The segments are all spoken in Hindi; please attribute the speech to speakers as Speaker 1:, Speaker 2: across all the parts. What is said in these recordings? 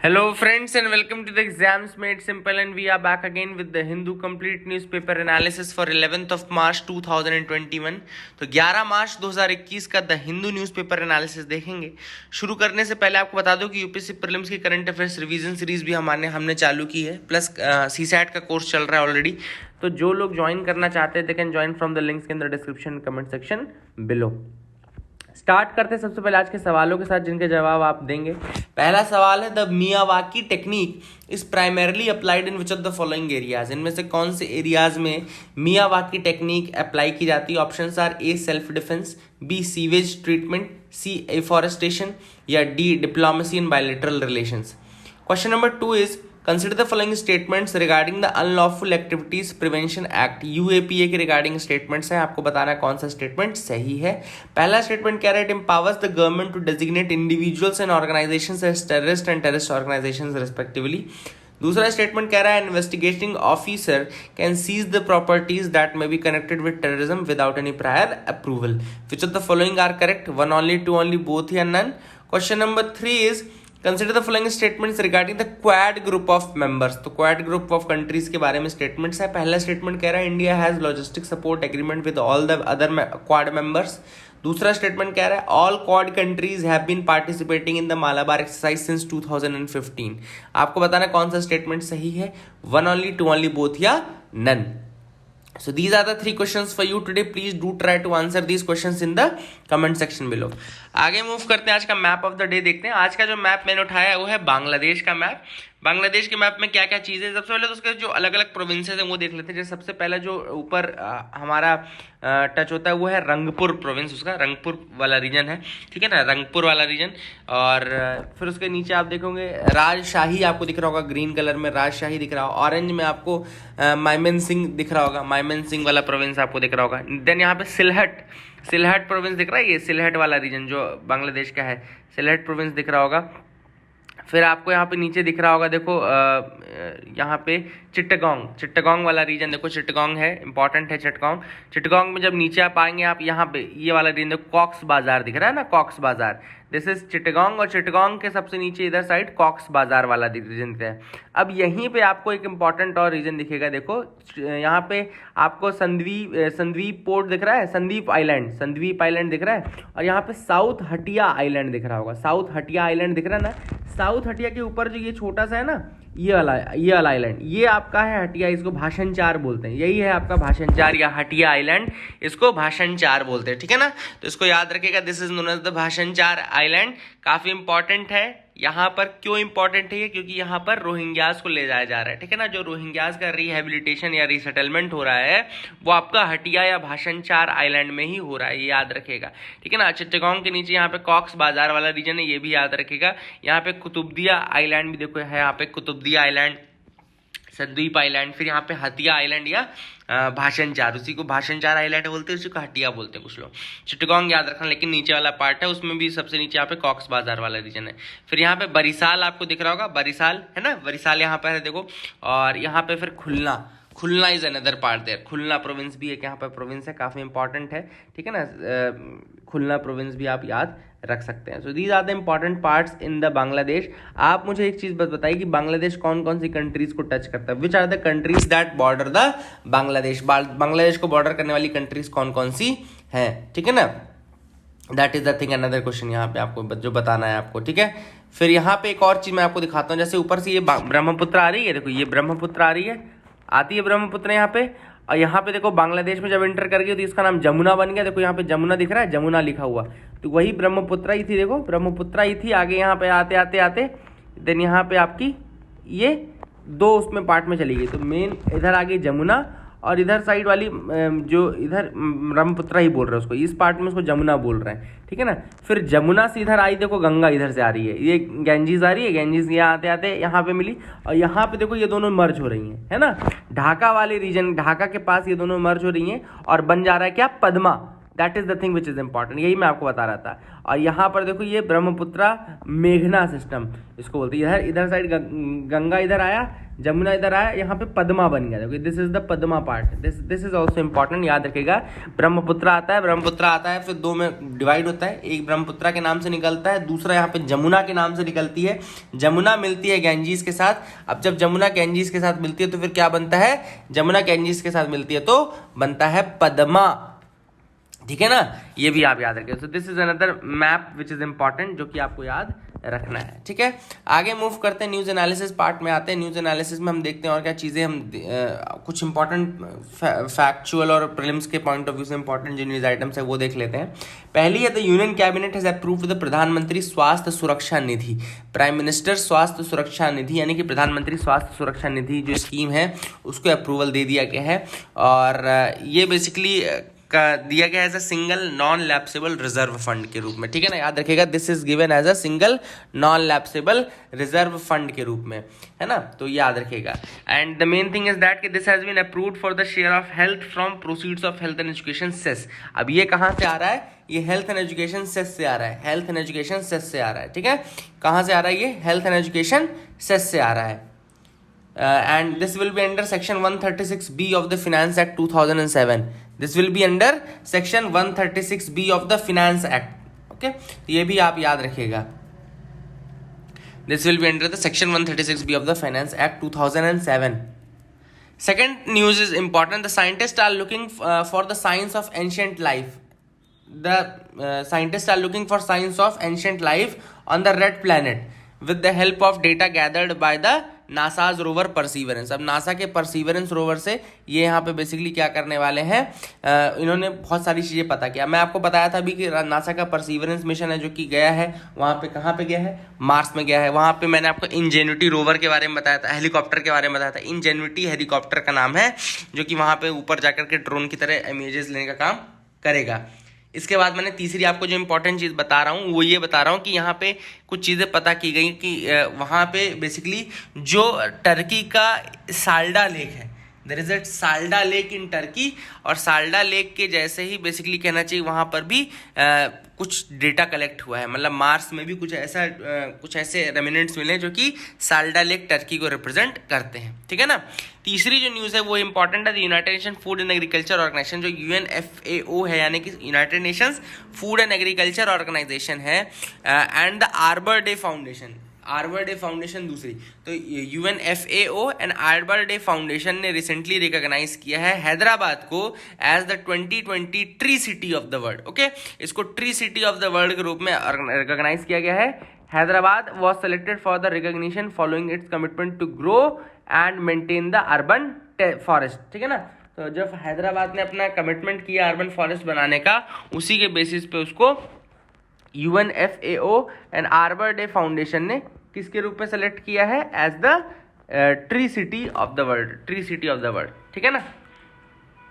Speaker 1: Hello friends and welcome to the Exams Made Simple, and we are back again with the Hindu complete newspaper analysis for 11th of March 2021। तो 11 मार्च 2021 का द हिंदू न्यूज़पेपर एनालिसिस देखेंगे। शुरू करने से पहले आपको बता दूं कि यूपीएससी प्रीलिम्स की करंट अफेयर्स रिवीजन सीरीज भी हमने चालू की है, प्लस सीसैट का कोर्स चल रहा है ऑलरेडी। तो जो लोग ज्वाइन करना चाहते हैं they can join from the links in the description comment section below. Start करते हैं सबसे पहले आज के सवालों के साथ जिनके जवाब आप देंगे। पहला सवाल है, the Miyawaki technique is primarily applied in which of the following areas. इनमें से कौन से एरियाज में मियावाकी टेक्निक अप्लाई की जाती है? Options are A self defence, B sewage treatment, C afforestation या D diplomacy in bilateral relations. Question number 2 is consider the following statements regarding the unlawful activities prevention act. UAPA के रिगार्डिंग स्टेटमेंट्स हैं, आपको बताना है कौन सा स्टेटमेंट सही है। पहला स्टेटमेंट कह रहा है, it empowers the government to designate individuals and organisations as terrorist and terrorist organisations respectively. दूसरा स्टेटमेंट कह रहा है, investigating officer can seize the properties that may be connected with terrorism without any prior approval. Which of the following are correct? One only, two only, both या none. Question number 3 is consider the following statements regarding the quad group of members. तो क्वाड ग्रुप ऑफ कंट्रीज के बारे में स्टेटमेंट्स है। पहला स्टेटमेंट कह रहा है, India has logistic support agreement with all the other Quad members. दूसरा स्टेटमेंट कह रहा है, all Quad countries have been participating in the Malabar exercise since 2015। आपको बताना कौन सा स्टेटमेंट सही है? One only, two only, both या none. So these are the 3 questions for you today. Please do try to answer these questions in the comment section below. आगे मूव करते हैं, आज का मैप ऑफ द डे देखते हैं। आज का जो मैप मैंने उठाया है वो है बांग्लादेश का मैप। बांग्लादेश के मैप में क्या क्या चीज़ें, सबसे पहले तो उसके जो अलग अलग प्रोविंसेस हैं वो देख लेते हैं। जैसे सबसे पहले जो ऊपर हमारा टच होता है वो है रंगपुर प्रोविंस, उसका रंगपुर वाला रीजन है, ठीक है ना, रंगपुर वाला रीजन। और फिर उसके नीचे आप देखोगे राजशाही आपको दिख रहा होगा, ग्रीन कलर में राजशाही दिख रहा होगा। ऑरेंज में आपको माइमेंसिंग दिख रहा होगा, माइमेंसिंग वाला प्रोविंस आपको दिख रहा होगा। देन यहाँ पे सिलहट प्रोविंस दिख रहा है, ये सिलहट वाला रीजन जो बांग्लादेश का है, सिलहट प्रोविंस दिख रहा होगा। फिर आपको यहाँ पे नीचे दिख रहा होगा, देखो यहाँ पे चिट्टगोंग वाला रीजन, देखो चिट्टगोंग है, इंपॉर्टेंट है चिट्टगोंग में जब नीचे आप आएंगे, आप यहाँ पे ये वाला रीजन देखो, कॉक्स बाजार दिख रहा है ना, कॉक्स बाजार, दिस इज चिट्टगोंग। और चिट्टगोंग के सबसे नीचे इधर साइड कॉक्स बाजार वाला रीजन दिखता है। अब यहीं पे आपको एक इंपॉर्टेंट और रीजन दिखेगा, देखो यहाँ पे आपको संद्वीप पोर्ट दिख रहा है, संदीप आइलैंड दिख रहा है। और यहाँ पे साउथ हटिया आइलैंड दिख रहा होगा, साउथ हटिया आइलैंड दिख रहा है ना। साउथ हटिया के ऊपर जो ये छोटा सा है ना, ये वाला आइलैंड, ये आपका है हटिया, इसको भाषण 4 बोलते हैं। यही है आपका भाषण 4 या हटिया आइलैंड, इसको भाषण 4 बोलते हैं, ठीक है ना। तो इसको याद रखिएगा, this is known as the Bhasan 4 island. काफी इंपॉर्टेंट है। यहाँ पर क्यों इंपॉर्टेंट है ये? क्योंकि यहाँ पर रोहिंग्यास को ले जाया जा रहा है, ठीक है ना। जो रोहिंग्यास का रिहेबिलिटेशन या रीसेटलमेंट हो रहा है वो आपका हटिया या भाषण 4 आइलैंड में ही हो रहा है, ये याद रखेगा, ठीक है ना। चिट्टगोंग के नीचे यहाँ पे कॉक्स बाजार वाला रीजन है, ये भी याद रखेगा। यहाँ पे कुतुबदिया आइलैंड भी देखो है, यहाँ पे कुतुबदिया आइलैंड, संदीप आइलैंड, फिर यहाँ पे हतिया आइलैंड या भाषण 4, उसी को भाषण 4 आइलैंड बोलते हैं, उसी को हटिया बोलते हैं कुछ लोग। चिट्टगोंग याद रखना, लेकिन नीचे वाला पार्ट है उसमें भी सबसे नीचे यहाँ पे कॉक्स बाजार वाला रीजन है। फिर यहाँ पे बरिसाल आपको दिख रहा होगा, बरिसाल है ना, बरिसाल यहाँ पर है देखो। और यहाँ पे फिर Khulna is another part there, Khulna province भी एक यहाँ पे प्रोविंस है, काफी इंपॉर्टेंट है, ठीक है ना। खुलना प्रोविंस भी आप याद रख सकते हैं। So these are the important parts in the Bangladesh. आप मुझे एक चीज बस बताइए कि बांग्लादेश कौन कौन सी कंट्रीज को टच करता है? Which are the countries that border the Bangladesh? Bangladesh को बॉर्डर करने वाली कंट्रीज कौन कौन सी हैं, ठीक है ना। That is the thing, another question यहाँ पे आपको जो बताना है आपको, ठीक है। फिर यहाँ पे एक और चीज मैं आपको दिखाता हूँ, जैसे ऊपर से ये ब्रह्मपुत्र आ रही है, देखो ये ब्रह्मपुत्र आ रही है, आती है ब्रह्मपुत्र यहाँ पे। और यहाँ पे देखो बांग्लादेश में जब एंटर कर गई तो इसका नाम जमुना बन गया, देखो यहाँ पे जमुना दिख रहा है, जमुना लिखा हुआ, तो वही ब्रह्मपुत्र ही थी, देखो ब्रह्मपुत्र ही थी। आगे यहाँ पे आते देन यहाँ पे आपकी ये 2 उसमें पार्ट में चली गई, तो मेन इधर आ गई जमुना, और इधर साइड वाली जो इधर ब्रह्मपुत्र ही बोल रहे हैं उसको, इस पार्ट में उसको जमुना बोल रहे हैं, ठीक है ना। फिर जमुना से इधर आई, देखो गंगा इधर से आ रही है, ये गैंजीज आ रही है, गैंजीज यहाँ आते यहाँ पे मिली, और यहाँ पे देखो ये दोनों मर्ज हो रही हैं, है ना। ढाका वाले रीजन, ढाका के पास ये दोनों मर्ज हो रही हैं और बन जा रहा है क्या? Padma. That is the thing which is important, यही मैं आपको बता रहा था। और यहाँ पर देखो ये ब्रह्मपुत्रा मेघना सिस्टम इसको बोलते हैं। इधर साइड गंगा इधर आया, जमुना इधर आया, यहाँ पे पद्मा बन गया। देखो this is the Padma part, this is also important, याद रखिएगा। ब्रह्मपुत्रा आता है, फिर दो में डिवाइड होता है, एक ब्रह्मपुत्रा के नाम से निकलता है, दूसरा यहाँ पे जमुना के नाम से निकलती है। जमुना मिलती है गैंजीज के साथ। अब जब जमुना गैंजीज के साथ मिलती है तो फिर क्या बनता है, जमुना गैंजीज के साथ मिलती है तो बनता है पद्मा, ठीक है ना। ये भी आप याद रखें। So this is another map which is important, जो कि आपको याद रखना है, ठीक है। आगे मूव करते हैं, न्यूज एनालिसिस पार्ट में आते हैं। न्यूज एनालिसिस में हम देखते हैं और क्या चीज़ें हम कुछ इंपॉर्टेंट फैक्चुअल और प्रीलिम्स के पॉइंट ऑफ व्यू से इंपॉर्टेंट जो न्यूज आइटम्स है वो देख लेते हैं। पहली है the union cabinet has approved the प्रधानमंत्री स्वास्थ्य सुरक्षा निधि। प्राइम मिनिस्टर स्वास्थ्य सुरक्षा निधि यानी कि प्रधानमंत्री स्वास्थ्य सुरक्षा निधि जो स्कीम है उसको अप्रूवल दे दिया गया है। और ये बेसिकली का दिया गया as a single non lapsable reserve fund के रूप में, ठीक है ना, याद रखिएगा। This is given as a single non lapsable reserve fund के रूप में, है ना, तो याद रखिएगा। And the main thing is that कि this has been approved for the share of health from proceeds of health and education cess. अब ये कहाँ से आ रहा है, ये हेल्थ एंड एजुकेशन सेस से आ रहा है, हेल्थ एंड एजुकेशन सेस से आ रहा है, ठीक है। कहाँ से आ रहा है ये, हेल्थ एंड एजुकेशन सेस से आ रहा है। And this will be under section 136B of the Finance Act 2007. This will be under section 136B of the Finance Act. Okay, तो ये भी आप याद रखिएगा। This will be under the section 136B of the Finance Act 2007. Second news is important. The scientists are looking for the science of ancient life. The scientists are looking for science of ancient life on the red planet with the help of data gathered by the NASA's rover perseverance. अब नासा के परसीवरेंस रोवर से ये यहाँ पे बेसिकली क्या करने वाले हैं, इन्होंने बहुत सारी चीज़ें पता किया। मैं आपको बताया था अभी कि नासा का परसीवरेंस मिशन है जो कि गया है वहाँ पे, कहाँ पे गया है, मार्स में गया है। वहाँ पे मैंने आपको इंजेन्युटी रोवर के बारे में बताया था, हेलीकॉप्टर के बारे में बताया था। इंजेन्युटी हेलीकॉप्टर का नाम है जो कि वहाँ पे ऊपर जाकर के ड्रोन की तरह इमेजेस लेने का काम करेगा। इसके बाद मैंने तीसरी आपको जो इंपॉर्टेंट चीज़ बता रहा हूँ वो ये बता रहा हूँ कि यहाँ पे कुछ चीज़ें पता की गई कि वहाँ पे बेसिकली जो टर्की का साल्डा लेक है, there is a Salda lake in Turkey, और साल्डा लेक के जैसे ही बेसिकली कहना चाहिए वहाँ पर भी कुछ डेटा कलेक्ट हुआ है। मतलब मार्स में भी कुछ ऐसे रेमिनेंट्स मिले जो कि साल्डा लेक टर्की को रिप्रेजेंट करते हैं, ठीक है ना। तीसरी जो न्यूज़ है वो इंपॉर्टेंट है, United Nation food and agriculture organisation जो UNFAO है यानी कि United Nations food and agriculture organisation है, and the Arbor Day foundation, Arbor Day foundation दूसरी। तो UNFAO and Arbor Day foundation ने रिसेंटली रिकॉग्नाइज किया है हैदराबाद को as the 2020 tree city of the world. Okay, इसको tree city of the world के रूप में रिकॉग्नाइज किया गया है। Hyderabad was selected for the recognition following its commitment to grow and maintain the urban forest, ठीक है ना। तो जब हैदराबाद ने अपना कमिटमेंट किया अर्बन फॉरेस्ट बनाने का, उसी के बेसिस पे उसको UNFAO and Arbor Day foundation ने किसके रूप में सेलेक्ट किया है, as the tree city of the world, tree city of the world, ठीक है ना।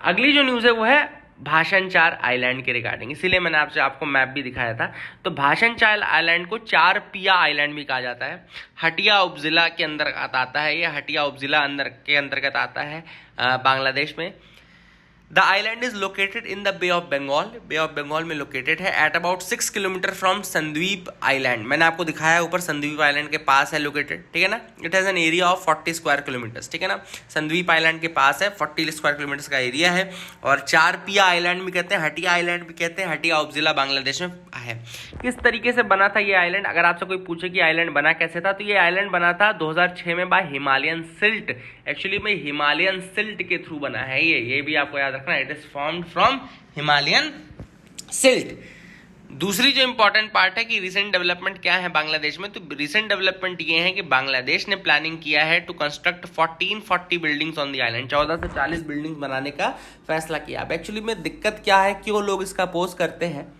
Speaker 1: अगली जो न्यूज़ है वो है भाषण 4 आइलैंड के रिगार्डिंग, इसीलिए मैंने आपको मैप भी दिखाया था। तो भाषण 4 आइलैंड को 4 पिया आइलैंड भी कहा जाता है। हटिया उपजिला के अंदर आता है, ये हटिया उपजिला के अंतर्गत आता है बांग्लादेश में। The island is located in the bay of Bengal, bay of Bengal में लोकेटेड है, at about 6 kilometre from Sandwip island. मैंने आपको दिखाया ऊपर, संद्वीप आइलैंड के पास है लोकेटेड, ठीक है ना। It has an area of 40 square kilometres, ठीक है ना। संद्वीप आइलैंड के पास है, 40 स्क्वायर किलोमीटर्स का एरिया है। और 4 पिया आइलैंड भी कहते हैं, हटिया आइलैंड भी कहते हैं, हटिया उपजिला बांग्लादेश में है। किस तरीके से बना था ये आइलैंड, अगर आपसे कोई पूछे कि आइलैंड बना कैसे था, तो ये आइलैंड बना था 2006 में बाय हिमालयन सिल्ट। एक्चुअली में हिमालयन सिल्ट के थ्रू बना है ये भी आपको याद रखना, it is formed from Himalayan silt. दूसरी जो इंपॉर्टेंट पार्ट है कि रिसेंट डेवलपमेंट क्या है बांग्लादेश में, तो रिसेंट डेवलपमेंट ये है कि बांग्लादेश ने प्लानिंग किया है to construct 1440 buildings on the island, 14 से 40 बिल्डिंग्स बनाने का फैसला किया। अब एक्चुअली में दिक्कत क्या है, क्यों लोग इसका अपोज करते हैं,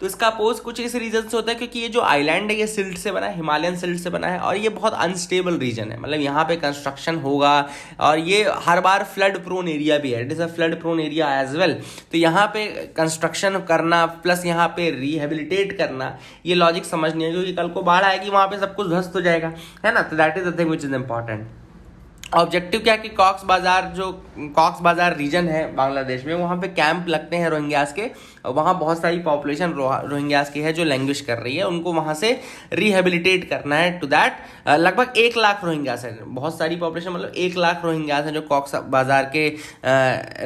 Speaker 1: तो इसका अपोज कुछ इस रीजन से होता है क्योंकि ये जो आइलैंड है ये सिल्ट से बना है, हिमालयन सिल्ट से बना है, और ये बहुत अनस्टेबल रीजन है। मतलब यहाँ पे कंस्ट्रक्शन होगा और ये हर बार फ्लड प्रोन एरिया भी है, it is a flood prone area as well. तो यहाँ पे कंस्ट्रक्शन करना प्लस यहाँ पे रिहेबिलिटेट करना, ये लॉजिक समझ नहीं है, क्योंकि कल को बाढ़ आएगी वहाँ पे सब कुछ ध्वस्त हो जाएगा, है ना। तो that is the thing which is important. Objective क्या है कि कॉक्स बाजार रीजन है बांग्लादेश में, वहाँ पे कैंप लगते हैं रोहिंग्यास के, और वहाँ बहुत सारी पॉपुलेशन रोहिंग्यास की है जो लैंग्वेज कर रही है, उनको वहाँ से रिहेबिलिटेट करना है टू दैट। लगभग 1 लाख रोहिंग्यास है, बहुत सारी पॉपुलेशन, मतलब 1 लाख रोहिंग्यास हैं जो कॉक्स बाजार के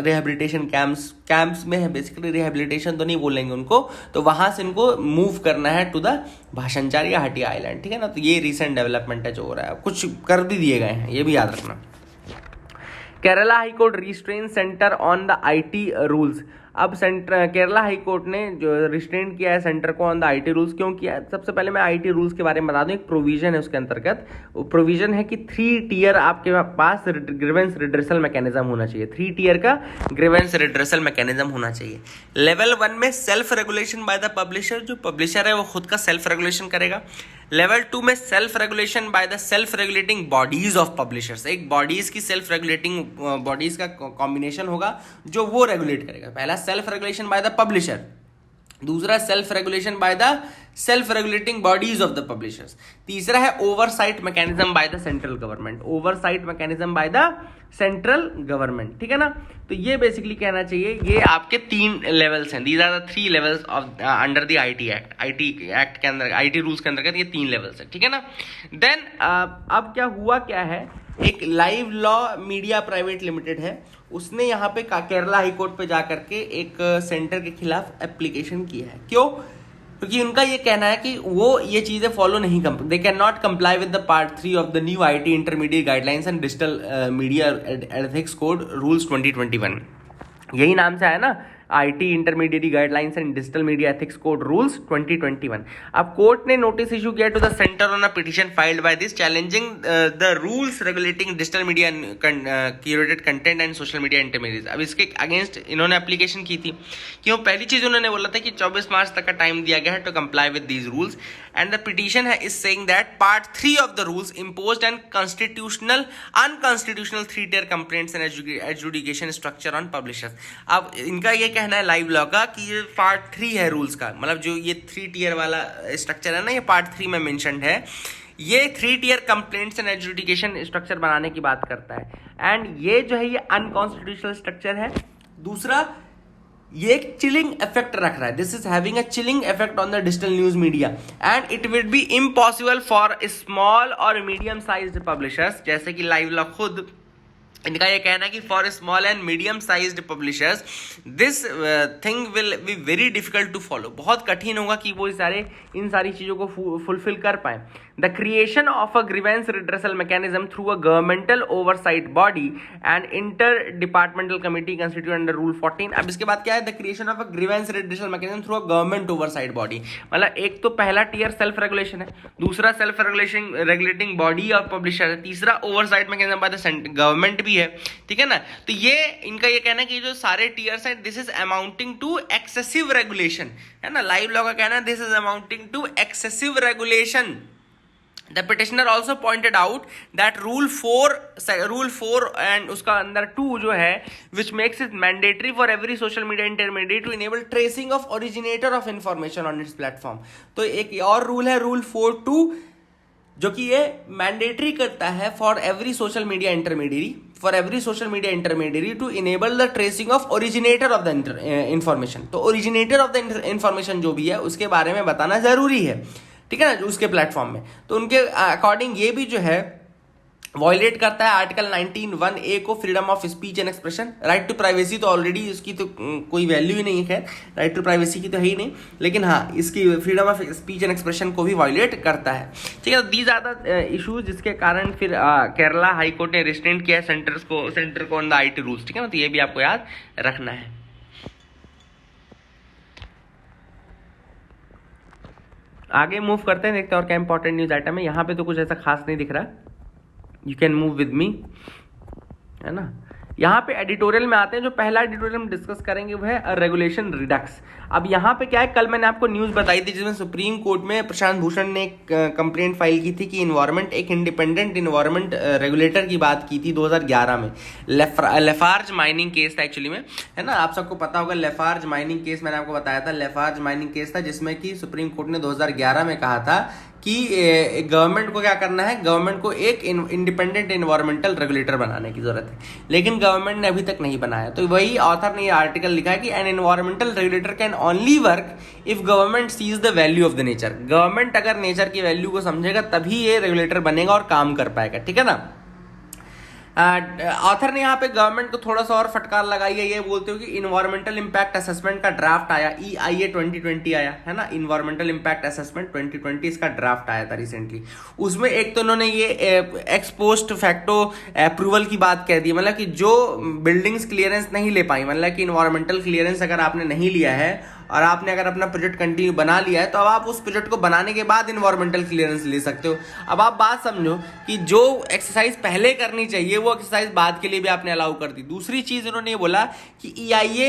Speaker 1: रिहेबिलिटेशन कैंप्स में है। बेसिकली रिहेबिलिटेशन तो नहीं बोलेंगे उनको, तो वहाँ से इनको मूव करना है टू द भाषणचार या हटिया आइलैंड, ठीक है ना। तो ये रिसेंट डेवलपमेंट है जो हो रहा है, कुछ कर भी दिए गए हैं, ये भी याद रखना। Kerala high court restrain centre on the IT rules. अब केरला हाई कोर्ट ने जो रिस्ट्रेन किया है सेंटर को ऑन द आईटी रूल्स, क्यों किया है? सबसे पहले मैं आईटी रूल्स के बारे में बता दूं। एक प्रोविजन है उसके अंतर्गत, वो प्रोविजन है कि 3 टियर आपके पास ग्रीवेंस रिड्रेसल मैकेनिज्म होना चाहिए। 3 टियर का ग्रीवेंस रिड्रेसल मैकेनिज्म होना चाहिए। लेवल 1 में self regulation by the publisher, जो पब्लिशर है वो खुद का सेल्फ रेगुलेशन करेगा। लेवल 2 में self regulation by the self regulating bodies of publishers, एक बॉडीज की सेल्फ रेगुलेटिंग बॉडीज का कॉम्बिनेशन होगा जो वो रेगुलेट करेगा। पहला self regulation by the publisher, दूसरा self regulation by the self regulating bodies of the publishers, तीसरा है oversight mechanism by the central government, oversight mechanism by the central government, ठीक है ना। तो ये बेसिकली कहना चाहिए ये आपके 3 लेवल्स हैं। These are the 3 levels of under the IT act, IT act के अंदर, आईटी रूल्स के अंतर्गत ये 3 लेवल्स हैं, ठीक है ना। देन अब क्या हुआ क्या है, एक live law media private limited है, उसने यहाँ पे केरला हाई कोर्ट पे जा करके एक सेंटर के खिलाफ एप्लीकेशन किया है। क्यों? क्योंकि उनका ये कहना है कि वो ये चीजें फॉलो नहीं, they can not comply with the part 3 of the new IT intermediate guidelines and digital media ethics code rules 2021। यही नाम से आया ना, IT intermediate guidelines and digital media ethics code rules 2021। अब कोर्ट ने नोटिस इशू किया to the centre on a petition filed by this challenging the rules regulating digital media curated content and social media intermediate. अब इसके अगेंस्ट इन्होंने एप्लीकेशन की थी। क्यों? पहली चीज उन्होंने बोला था कि 24 मार्च तक का टाइम दिया गया है to comply with these rules, and the petition है is saying that part 3 of the rules imposed and constitutional unconstitutional 3 tier complaints and adjudication structure on publishers. अब इनका ये कहना है लाइव लॉ का कि ये पार्ट 3 है रूल्स का, मतलब जो ये 3 tier वाला स्ट्रक्चर है ना, ये पार्ट 3 में मेंशन्ड है। ये 3 tier complaints and adjudication structure बनाने की बात करता है, एंड ये जो है ये अनकॉन्स्टिट्यूशनल स्ट्रक्चर है। दूसरा, ये एक चिलिंग इफेक्ट रख रहा है, this is having a chilling effect on the digital news media and it will be impossible for small और मीडियम साइज्ड पब्लिशर्स, जैसे कि लाइव लॉ खुद इनका ये कहना है कि for small and medium sized publishers this thing will be very difficult to follow, बहुत कठिन होगा कि वो इन सारी चीज़ों को फुलफिल कर पाए। The creation of a grievance redressal mechanism through a governmental oversight body and inter departmental committee constitute under rule 14। अब इसके बाद क्या है, the creation of a grievance redressal mechanism through a government oversight body, मतलब एक तो पहला टियर सेल्फ रेगुलेशन है, दूसरा self regulation regulating body of publisher है, तीसरा oversight mechanism by the government भी है, ठीक है ना। तो ये इनका ये कहना है कि जो सारे टियर्स हैं this is amounting to excessive regulation, है ना। लाइव लॉ का कहना है this is amounting to excessive regulation. The petitioner also pointed out that rule 4 and उसका अंदर 2 जो है which makes it mandatory for every social media intermediary to enable tracing of originator of information on its platform। तो एक और रूल है रूल 4.2 जो कि ये मैंडेटरी करता है for every social media intermediary to enable the tracing of originator of the information. तो ओरिजिनेटर ऑफ द इंफॉर्मेशन जो भी है उसके बारे में बताना जरूरी है, ठीक है ना, उसके प्लेटफॉर्म में। तो उनके अकॉर्डिंग ये भी जो है वॉयलेट करता है आर्टिकल 19(1)(a) को, freedom of speech and expression. Right to privacy तो ऑलरेडी इसकी तो कोई वैल्यू ही नहीं है, खैर राइट टू प्राइवेसी की तो है ही नहीं, लेकिन हाँ इसकी freedom of speech and expression को भी वॉयलेट करता है, ठीक है। दीज आर द इशूज जिसके कारण फिर केरला हाई कोर्ट ने रिस्ट्रेंट किया सेंटर को ऑन द आईटी रूल्स, ठीक है ना। तो ये भी आपको याद रखना है। आगे मूव करते हैं, देखते हैं और क्या इंपॉर्टेंट न्यूज आइटम है। यहाँ पे तो कुछ ऐसा खास नहीं दिख रहा, you can move with me, है ना। यहाँ पे एडिटोरियल में आते हैं। जो पहला एडिटोरियल हम डिस्कस करेंगे वो है रेगुलेशन रिडक्स। अब यहाँ पे क्या है, कल मैंने आपको न्यूज़ बताई थी जिसमें सुप्रीम कोर्ट में प्रशांत भूषण ने एक कंप्लेंट फाइल की थी कि इन्वायरमेंट, एक इंडिपेंडेंट इन्वायरमेंट रेगुलेटर की बात की थी 2011 में। लेफार्ज माइनिंग केस था एक्चुअली में, है ना। आप सबको पता होगा लेफार्ज माइनिंग केस, मैंने आपको बताया था लेफार्ज माइनिंग केस था जिसमें कि सुप्रीम कोर्ट ने 2011 में कहा था कि गवर्नमेंट को क्या करना है, गवर्नमेंट को एक इंडिपेंडेंट एनवायरमेंटल रेगुलेटर बनाने की जरूरत है, लेकिन गवर्नमेंट ने अभी तक नहीं बनाया। तो वही ऑथर ने ये आर्टिकल लिखा है कि an environmental regulator can only work if government sees the value of the nature. Government अगर नेचर की वैल्यू को समझेगा तभी ये रेगुलेटर बनेगा और काम कर पाएगा, ठीक है ना। ऑथर ने यहाँ पे गवर्नमेंट को थोड़ा सा और फटकार लगाई है, ये बोलते हो कि इन्वायरमेंटल इंपैक्ट असेसमेंट का ड्राफ्ट आया, EIA 2020 आया है ना, इन्वायरमेंटल इंपैक्ट असेसमेंट 2020, इसका ड्राफ्ट आया था रिसेंटली। उसमें एक तो उन्होंने ये एक्स पोस्ट फैक्टो अप्रूवल की बात कह दी, मतलब कि जो बिल्डिंग्स क्लियरेंस नहीं ले पाई, मतलब कि इन्वायरमेंटल क्लियरेंस अगर आपने नहीं लिया है और आपने अगर अपना प्रोजेक्ट कंटिन्यू बना लिया है तो अब आप उस प्रोजेक्ट को बनाने के बाद इन्वायरमेंटल क्लियरेंस ले सकते हो। अब आप बात समझो कि जो एक्सरसाइज पहले करनी चाहिए वो एक्सरसाइज बाद के लिए भी आपने अलाउ कर दी। दूसरी चीज उन्होंने ये बोला कि EIA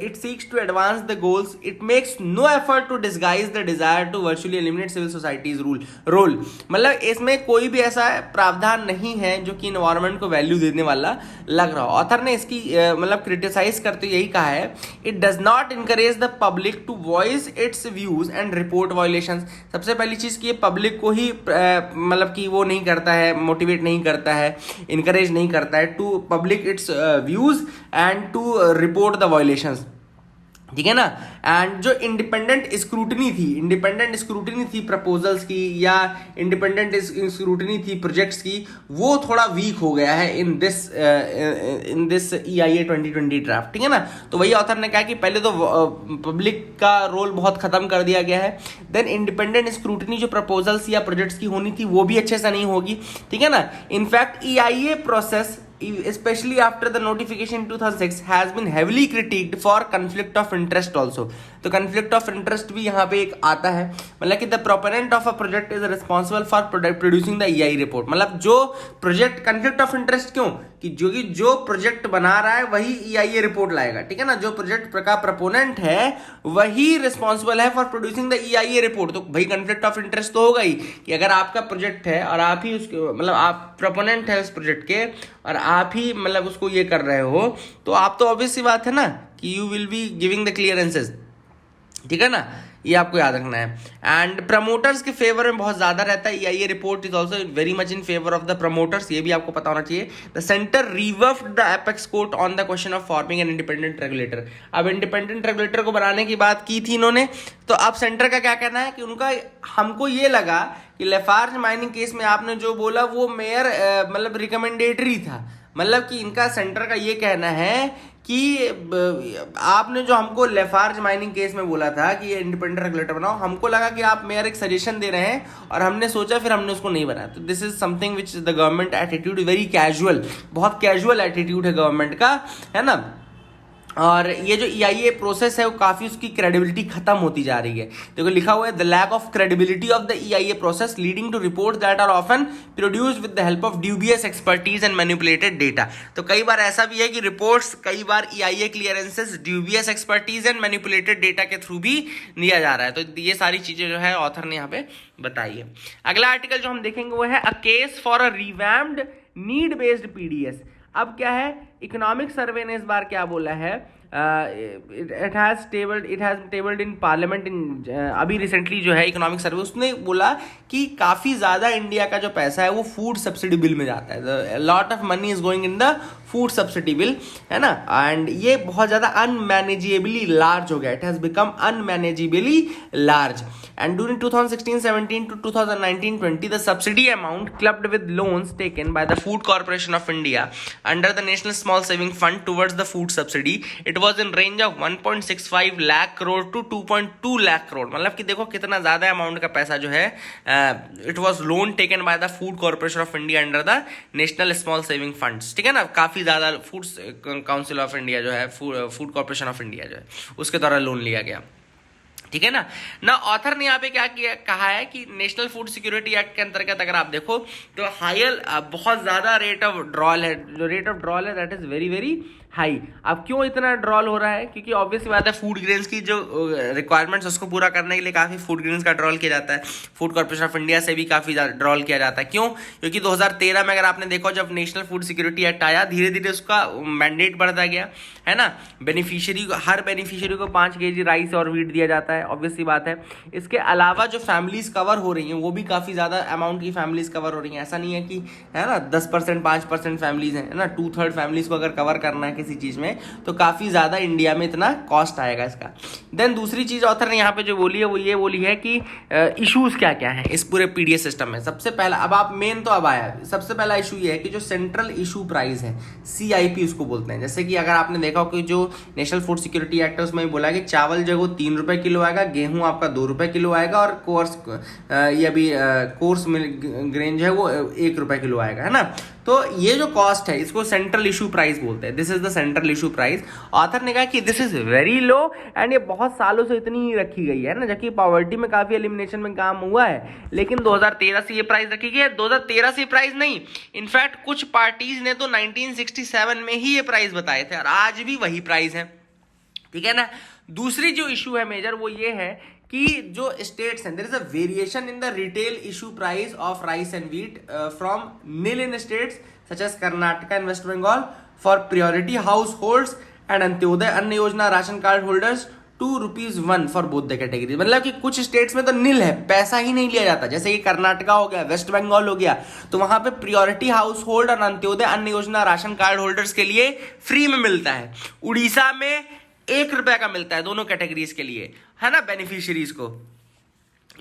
Speaker 1: it seeks to advance the goals, it makes no effort to disguise the desire to virtually eliminate civil society's role. मतलब इसमें कोई भी ऐसा प्रावधान नहीं है जो कि इन्वायरमेंट को वैल्यू देने वाला लग रहा हो। ऑथर ने इसकी मतलब क्रिटिसाइज करते यही कहा है, it does not encourage the public to voice its views and report violations. सबसे पहली चीज कि ये पब्लिक को ही मतलब कि वो नहीं करता है, मोटिवेट नहीं करता है, इनकरेज नहीं करता है to public its views and to report the violations, ठीक है ना। एंड जो इंडिपेंडेंट स्क्रूटनी थी प्रपोजल्स की या इंडिपेंडेंट स्क्रूटनी थी प्रोजेक्ट्स की, वो थोड़ा वीक हो गया है इन दिस EIA 2020 ड्राफ्ट, ठीक है ना। तो वही ऑथर ने कहा कि पहले तो पब्लिक का रोल बहुत खत्म कर दिया गया है, देन इंडिपेंडेंट स्क्रूटनी जो प्रपोजल्स या प्रोजेक्ट्स की होनी थी वो भी अच्छे से नहीं होगी, ठीक है ना। In fact EIA process especially after the notification in 2006 has been heavily critiqued for conflict of interest also। तो conflict of interest भी यहाँ पे एक आता है, मतलब कि the proponent of a project is responsible for producing the EIA report। मतलब जो प्रोजेक्ट conflict of interest क्यों कि जो प्रोजेक्ट बना रहा है वही EIA रिपोर्ट लाएगा, ठीक है ना। जो प्रोजेक्ट का प्रोपोनेंट है वही रिस्पॉन्सिबल है for producing the EIA report. तो भाई conflict of interest तो होगा ही कि अगर आपका प्रोजेक्ट है और आप ही उसके मतलब आप प्रोपोनेंट है उस प्रोजेक्ट के और आप ही मतलब उसको ये कर रहे हो, तो आप तो ऑब्वियस सी बात है ना कि you will be giving the clearances, ठीक है ना। ये आपको याद रखना है। एंड प्रमोटर्स के फेवर में बहुत ज्यादा रहता है, EIA report is also very much in favour of the promoters, ये भी आपको पता होना चाहिए। The centre reversed the apex court on the question of forming an independent regulator. अब इंडिपेंडेंट रेगुलेटर को बनाने की बात की थी इन्होंने, तो अब सेंटर का क्या कहना है कि उनका हमको ये लगा कि लेफार्ज माइनिंग केस में आपने जो बोला वो मेयर मतलब रिकमेंडेटरी था, मतलब कि इनका सेंटर का ये कहना है कि आपने जो हमको लेफार्ज माइनिंग केस में बोला था कि ये इंडिपेंडेंट रेगुलेटर बनाओ, हमको लगा कि आप मेयर एक सजेशन दे रहे हैं और हमने सोचा फिर हमने उसको नहीं बनाया। तो this is something which the government attitude very casual, बहुत कैजुअल एटीट्यूड है गवर्नमेंट का, है ना। और ये जो EIA प्रोसेस है वो काफी उसकी क्रेडिबिलिटी खत्म होती जा रही है। देखो लिखा हुआ है the lack of credibility of the EIA process leading to reports that are often produced with the help of dubious expertise and manipulated data. तो कई बार ऐसा भी है कि रिपोर्ट्स कई बार EIA clearances dubious expertise and manipulated data के थ्रू भी दिया जा रहा है। तो ये सारी चीजें जो है ऑथर ने यहाँ पे बताई है। अगला आर्टिकल जो हम देखेंगे वो है a case for a revamped need based PDS। अब क्या है, इकोनॉमिक सर्वे ने इस बार क्या बोला है, it has tabled in parliament in अभी रिसेंटली जो है इकोनॉमिक सर्वे, उसने बोला कि काफ़ी ज़्यादा इंडिया का जो पैसा है वो फूड सब्सिडी बिल में जाता है। Lot of money is going in the food subsidy bill, है ना। एंड ये बहुत ज़्यादा अनमैनेजेबली लार्ज हो गया, it has become unmanageably large. And during 2016-17 to 2019-20 the subsidy amount clubbed with loans taken by the Food Corporation of India under the National Small Saving Fund towards the food subsidy, it was in range of 1.65 lakh crore to 2.2 lakh crore। मतलब कि देखो कितना ज़्यादा अमाउंट का पैसा जो है it was loan taken by the food corporation of India under the national small saving funds, ठीक है ना। काफ़ी ज़्यादा फूड काउंसिल ऑफ इंडिया जो है फूड कॉर्पोरेशन ऑफ इंडिया जो है उसके द्वारा लोन लिया गया, ठीक है ना। ऑथर ने यहाँ पे क्या किया कहा है कि नेशनल फूड सिक्योरिटी एक्ट के अंतर्गत अगर आप देखो तो हायर बहुत ज्यादा रेट ऑफ ड्रॉल है, जो रेट ऑफ ड्रॉल है that is very very high. अब क्यों इतना ड्रॉल हो रहा है? क्योंकि ऑब्वियसली बात है फूड ग्रेन्स की जो रिक्वायरमेंट्स उसको पूरा करने के लिए काफ़ी फूड ग्रेन्स का ड्रॉल किया जाता है। फूड कॉर्पोरेशन ऑफ इंडिया से भी काफ़ी ड्रॉल किया जाता है। क्यों? क्योंकि 2013 में अगर आपने देखा, जब नेशनल फूड सिक्योरिटी एक्ट आया, धीरे धीरे उसका मैंडेट बढ़ता गया, है ना। हर बेनिफिशियरी को 5 kg राइस और वीट दिया जाता है, ऑब्वियसली बात है। इसके अलावा जो फैमिलीज कवर हो रही हैं वो भी काफ़ी ज़्यादा अमाउंट की फैमिलीज कवर हो रही हैं। ऐसा नहीं है कि, है ना, 10% 5% फैमिलीज हैं, है ना। 2/3 फैमिलीज को अगर कवर करना है किसी चीज़ में तो काफ़ी ज़्यादा इंडिया में इतना कॉस्ट आएगा इसका। देन दूसरी चीज़ ऑथर ने यहाँ पे जो बोली है वो ये बोली है कि इशूज़ क्या क्या हैं इस पूरे पीडीएस सिस्टम में। सबसे पहला, अब आप मेन तो अब आया, सबसे पहला इशू ये है कि जो सेंट्रल इशू प्राइस है, CIP उसको बोलते हैं। जैसे कि अगर आपने देखा हो कि जो नेशनल फूड सिक्योरिटी एक्ट है उसमें बोला कि चावल जो है वो 3 रुपए किलो आएगा, गेहूं आपका 2 रुपए किलो आएगा, और कोर्स ग्रेन जो है वो 1 रुपए किलो आएगा, है ना। तो ये जो कॉस्ट है इसको सेंट्रल इशू प्राइस बोलते हैं। This is the central issue price. Author ने कहा कि this is very low and ये बहुत सालों से इतनी ही रखी गई है ना, जबकि पॉवर्टी में काफी एलिमिनेशन में काम हुआ है, लेकिन 2013 से ये प्राइस रखी गई है। 2013 से प्राइस नहीं, इनफैक्ट कुछ पार्टीज ने तो 1967 में ही ये प्राइस बताए थे और आज भी वही प्राइस है, ठीक है ना। दूसरी जो इशू है मेजर वो ये है कि जो स्टेट्स हैं, there is a variation in the retail issue price of rice and wheat from nil in states such as Karnataka and West Bengal for priority households and Antyodaya Anna Yojana ration card holders ₹2 for both the category. मतलब कि कुछ स्टेट्स में तो नील है, पैसा ही नहीं लिया जाता, जैसे कि कर्नाटका हो गया, वेस्ट बंगाल हो गया, तो वहां पे प्रायोरिटी हाउस होल्ड और Antyodaya Anna Yojana ration card holders के लिए फ्री में मिलता है। उड़ीसा में 1 रुपए का मिलता है दोनों कैटेगरीज के लिए, है ना, बेनिफिशियरीज को।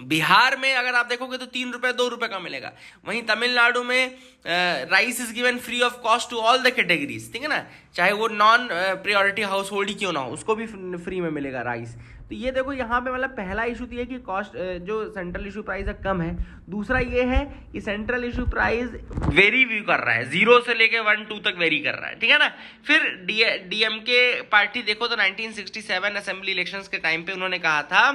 Speaker 1: बिहार में अगर आप देखोगे तो 3 रुपए 2 रुपए का मिलेगा। वहीं तमिलनाडु में rice is given free of cost to all the categories, ठीक है ना, चाहे वो नॉन प्रायोरिटी हाउस होल्ड ही क्यों ना हो, उसको भी फ्री में मिलेगा राइस। तो ये देखो यहाँ पे मतलब पहला इशू तो ये कि कॉस्ट जो सेंट्रल इशू प्राइस है कम है। दूसरा ये है कि central issue price very view कर रहा है, 0 से लेके 1-2 तक वेरी कर रहा है, ठीक है ना। फिर डीएमके पार्टी देखो तो 1967 असेंबली इलेक्शंस के टाइम पे उन्होंने कहा था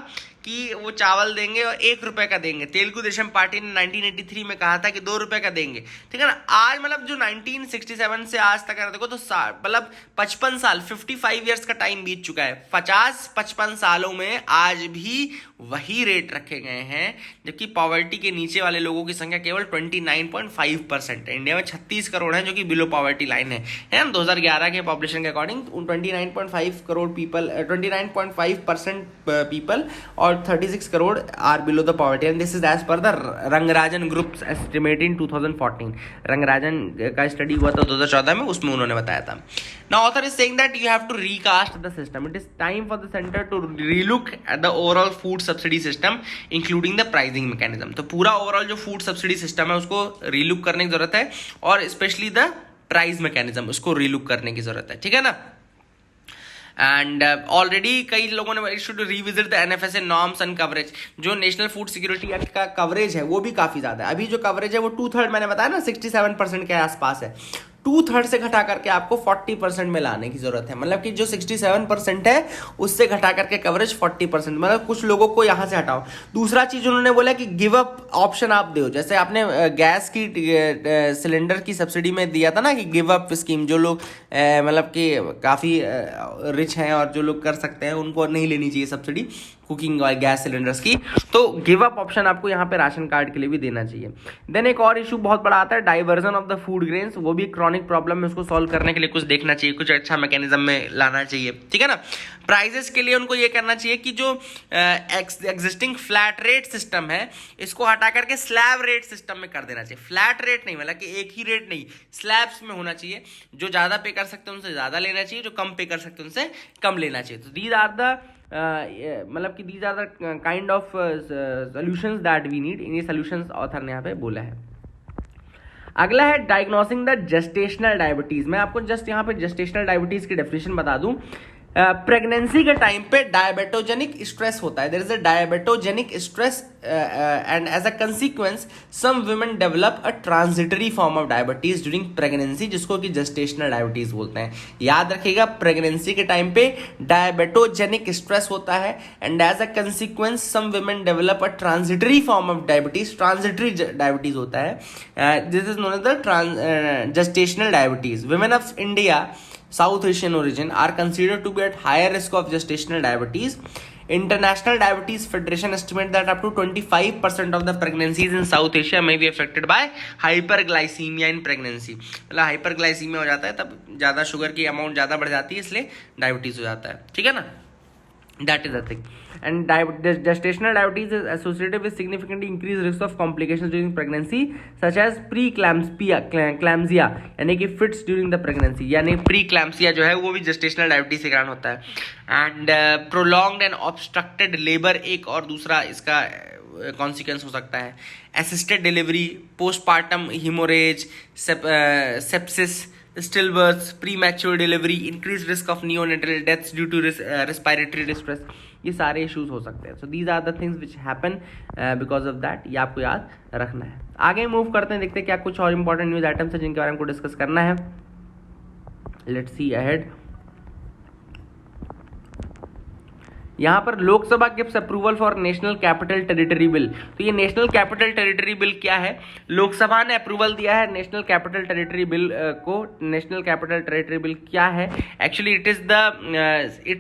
Speaker 1: कि वो चावल देंगे और 1 रुपए का देंगे। तेलुगु देशम पार्टी ने 1983 में कहा था कि 2 रुपए का देंगे, ठीक है ना। आज मतलब जो 1967 से आज तक देखो तो मतलब 55 साल 55 ईयर्स का टाइम बीत चुका है। 50-55 सालों में आज भी वही रेट रखे गए हैं, जबकि पॉवर्टी के नीचे वाले लोगों की संख्या केवल 29.5% है। इंडिया में 36 करोड़ है जो कि बिलो पॉवर्टी लाइन है ना। 2011 के पॉपुलेशन के अकॉर्डिंग 29.5 करोड़ पीपल, 29.5% पीपल और 36 crore are below the poverty and this is as per the Rangarajan groups estimate in 2014। Rangarajan का स्टडी हुआ था 2014 में, उसमें उन्होंने बताया था। Now author is saying that you have to recast the system. It is time for the centre to relook at the overall food subsidy system including the pricing mechanism. तो पूरा ओवरऑल जो फूड सब्सिडी सिस्टम है उसको रीलुक करने की जरूरत है और स्पेशली द प्राइस मैकेनिज्म उसको रीलुक करने की जरूरत है, ठीक है ना। एंड ऑलरेडी कई लोगों ने should revisit the NFSA norms and coverage. जो नेशनल फूड सिक्योरिटी एक्ट का कवरेज है वो भी काफी ज्यादा है। अभी जो कवरेज है वो 2/3 मैंने बताया ना 67% के आसपास है। 2/3 से घटा करके आपको 40% में लाने की जरूरत है। मतलब कि जो 67% है उससे घटा करके कवरेज 40%, मतलब कुछ लोगों को यहाँ से हटाओ। दूसरा चीज उन्होंने बोला कि गिव अप ऑप्शन आप दो, जैसे आपने गैस की सिलेंडर की सब्सिडी में दिया था ना कि गिव अप स्कीम। जो लोग मतलब कि काफी रिच हैं और जो लोग कर सकते हैं उनको नहीं लेनी चाहिए सब्सिडी कुकिंग और गैस सिलेंडर्स की, तो गिव अप ऑप्शन आपको यहाँ पे राशन कार्ड के लिए भी देना चाहिए। देन एक और इशू बहुत बड़ा आता है diversion of the food grains. वो भी क्रॉनिक प्रॉब्लम है, उसको सॉल्व करने के लिए कुछ देखना चाहिए, कुछ अच्छा मैकेनिज्म में लाना चाहिए, ठीक है ना। प्राइजेस के लिए उनको ये करना चाहिए कि जो एग्जिस्टिंग फ्लैट रेट सिस्टम है इसको हटा करके स्लैब रेट सिस्टम में कर देना चाहिए। फ्लैट रेट नहीं, मतलब कि एक ही रेट नहीं, स्लैब्स में होना चाहिए। जो ज़्यादा पे कर सकते हैं उनसे ज़्यादा लेना चाहिए, जो कम पे कर सकते हैं उनसे कम लेना चाहिए। तो दीज आर द मतलब कि these are the kind of solutions that we need. इन्हीं सॉल्यूशंस ऑथर ने यहाँ पे बोला है। अगला है डायग्नोसिंग द जेस्टेशनल डायबिटीज। मैं आपको जस्ट यहाँ पे जेस्टेशनल डायबिटीज की डेफिनेशन बता दूं। प्रेगनेंसी के टाइम पे डायबिटोजेनिक स्ट्रेस होता है, there is a diabetogenic stress and as a consequence some women develop a transitory form of diabetes during pregnancy, जिसको कि जेस्टेशनल डायबिटीज बोलते हैं। याद रखिएगा, प्रेगनेंसी के टाइम पे डायबिटोजेनिक स्ट्रेस होता है and as a consequence some women develop a transitory form of diabetes. Transitory diabetes होता है, this is known as the gestational diabetes. Women of India South Asian origin are considered to be at higher risk of gestational diabetes. International Diabetes Federation estimate that up to 25% of the pregnancies in South Asia may be affected by hyperglycemia in pregnancy. मतलब हाइपरग्लाइसीमिया हो जाता है तब ज़्यादा शुगर की अमाउंट ज़्यादा बढ़ जाती है, इसलिए डायबिटीज़ हो जाता है, ठीक है ना. That is the thing. And gestational diabetes is associated with significantly increased risk of complications during pregnancy, such as preeclampsia, यानी कि fits during the pregnancy, यानी preeclampsia जो है वो भी gestational diabetes के कारण होता है. And prolonged and obstructed labor एक और दूसरा इसका कॉन्सिक्वेंस हो सकता है. Assisted delivery, postpartum haemorrhage, sepsis, stillbirths, premature delivery, increased risk of neonatal deaths due to respiratory distress, ये सारे इश्यूज हो सकते हैं. So these are the things which happen because of that, ये आपको याद रखना है. आगे मूव करते हैं, देखते हैं क्या कुछ और इंपॉर्टेंट न्यूज आइटम्स है जिनके बारे में हमको डिस्कस करना है. Let's see ahead. यहाँ पर Lok Sabha gives approval for national capital territory bill. तो ये नेशनल कैपिटल टेरिटरी बिल क्या है? लोकसभा ने अप्रूवल दिया है नेशनल कैपिटल टेरिटरी बिल को. नेशनल कैपिटल टेरिटरी बिल क्या है? Actually it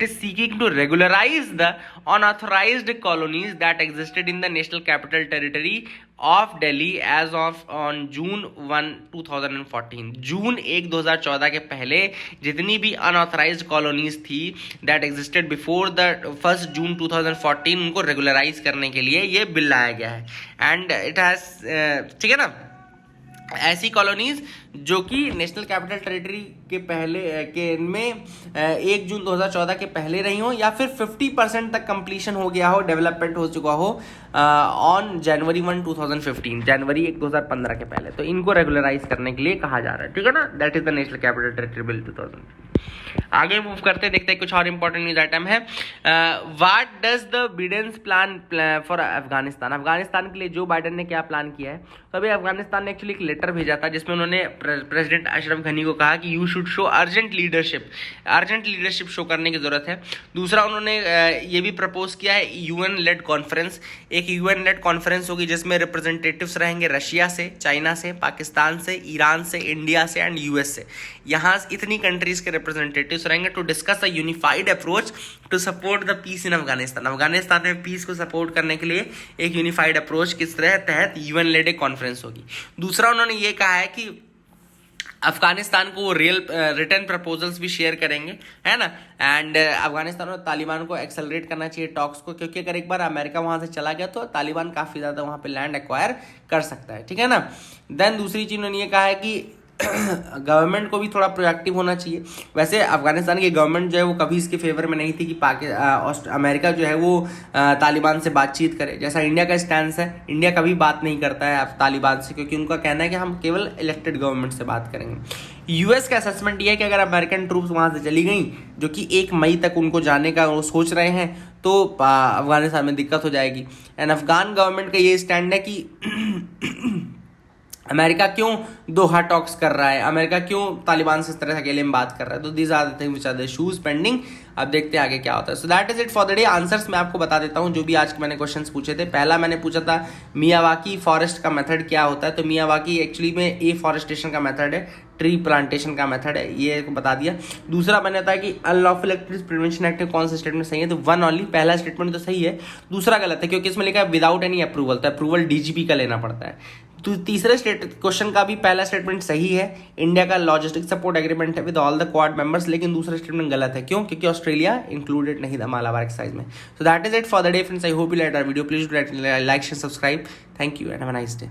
Speaker 1: is seeking to regularise the unauthorised colonies that existed in the national capital territory of Delhi as of on June 1, 2014. जून 1, 2014 के पहले जितनी भी अनऑथराइज्ड कॉलोनीज थी that existed before the 1 June 2014, उनको रेगुलराइज करने के लिए ये बिल लाया गया है. एंड इट हैज, ठीक है ना, ऐसी कॉलोनीज जो कि नेशनल कैपिटल टेरिटरी के पहले के में 1 जून 2014 के पहले रही हो, या फिर 50% तक कंप्लीशन हो गया हो, डेवलपमेंट हो चुका हो ऑन जनवरी 1, 2015, जनवरी 1, 2015 के पहले. तो इनको रेगुलराइज करने के लिए कहा जा रहा है, ठीक है ना. That is the national capital territory bill 2000. आगे मूव करते देखते हैं कुछ और इंपॉर्टेंट न्यूज आइटम है. What does the Biden's plan for Afghanistan. Afghanistan के लिए जो बाइडेन ने क्या प्लान किया है? तो अभी अफगानिस्तान ने एक्चुअली एक लेटर भेजा था जिसमें उन्होंने प्रेसिडेंट अशरफ घनी को कहा कि you should show urgent leadership show करने की जरूरत है. दूसरा उन्होंने ये भी प्रपोज किया है यूएन लेड कॉन्फ्रेंस. एक यूएन लेड कॉन्फ्रेंस होगी जिसमें रिप्रेजेंटेटिव्स रहेंगे रशिया से, चाइना से, पाकिस्तान से, ईरान से, इंडिया से एंड यूएस से. यहाँ इतनी कंट्रीज के रिप्रेजेंटेटिव्स रहेंगे to discuss a unified approach to support the peace in Afghanistan. Afghanistan में पीस को सपोर्ट करने के लिए एक यूनिफाइड अप्रोच किस तरह तहत यूएन लेड एक कॉन्फ्रेंस होगी. दूसरा उन्होंने ये कहा है कि अफगानिस्तान को वो रिटर्न प्रपोजल्स भी शेयर करेंगे, है ना. एंड अफगानिस्तान और तालिबान को एक्सेलरेट करना चाहिए टॉक्स को, क्योंकि अगर एक बार अमेरिका वहां से चला गया तो तालिबान काफी ज्यादा वहां पे लैंड एक्वायर कर सकता है, ठीक है ना. देन दूसरी चीज उन्होंने ये कहा है कि गवर्नमेंट को भी थोड़ा प्रोएक्टिव होना चाहिए. वैसे अफगानिस्तान की गवर्नमेंट जो है वो कभी इसके फेवर में नहीं थी कि अमेरिका जो है वो तालिबान से बातचीत करे, जैसा इंडिया का स्टैंड है. इंडिया कभी बात नहीं करता है तालिबान से, क्योंकि उनका कहना है कि हम केवल इलेक्टेड गवर्नमेंट से बात करेंगे. यूएस का असेसमेंट ये है कि अगर अमेरिकन ट्रूप्स वहां से चली गई, जो कि 1 मई तक उनको जाने का वो सोच रहे हैं, तो अफगानिस्तान में दिक्कत हो जाएगी. एंड अफगान गवर्नमेंट का ये स्टैंड है कि अमेरिका क्यों दोहा टॉक्स कर रहा है, अमेरिका क्यों तालिबान से इस तरह से अकेले में बात कर रहा है. तो these are the things which are the issues pending. अब देखते हैं आगे क्या होता है. So that is it for the day. Answers मैं आपको बता देता हूं जो भी आज के मैंने क्वेश्चंस पूछे थे. पहला मैंने पूछा था मियावाकी फॉरेस्ट का मेथड क्या होता है. तो मियावाकी एक्चुअली में एफॉरेस्टेशन का मेथड है, ट्री प्लांटेशन का मेथड है, ये बता दिया. दूसरा मैंने बताया कि अनलॉफुल एक्टिविटीज प्रिवेंशन एक्ट में कौन सा स्टेटमेंट सही है. तो वन ओनली, पहला स्टेटमेंट तो सही है, दूसरा गलत है क्योंकि इसमें लिखा है विदाउट एनी अप्रूवल. तो अप्रूवल डीजीपी का लेना पड़ता है. तो तीसरे क्वेश्चन का भी पहला स्टेटमेंट सही है, इंडिया का लॉजिस्टिक सपोर्ट एग्रीमेंट है with all the quad members. लेकिन दूसरा स्टेटमेंट गलत है. क्यों? क्योंकि ऑस्ट्रेलिया इंक्लूडेड नहीं था मालाबार एक्सरसाइज में. So that is it for the day friends. I hope you like our video. Please do like, share, subscribe. Thank you and have a nice day.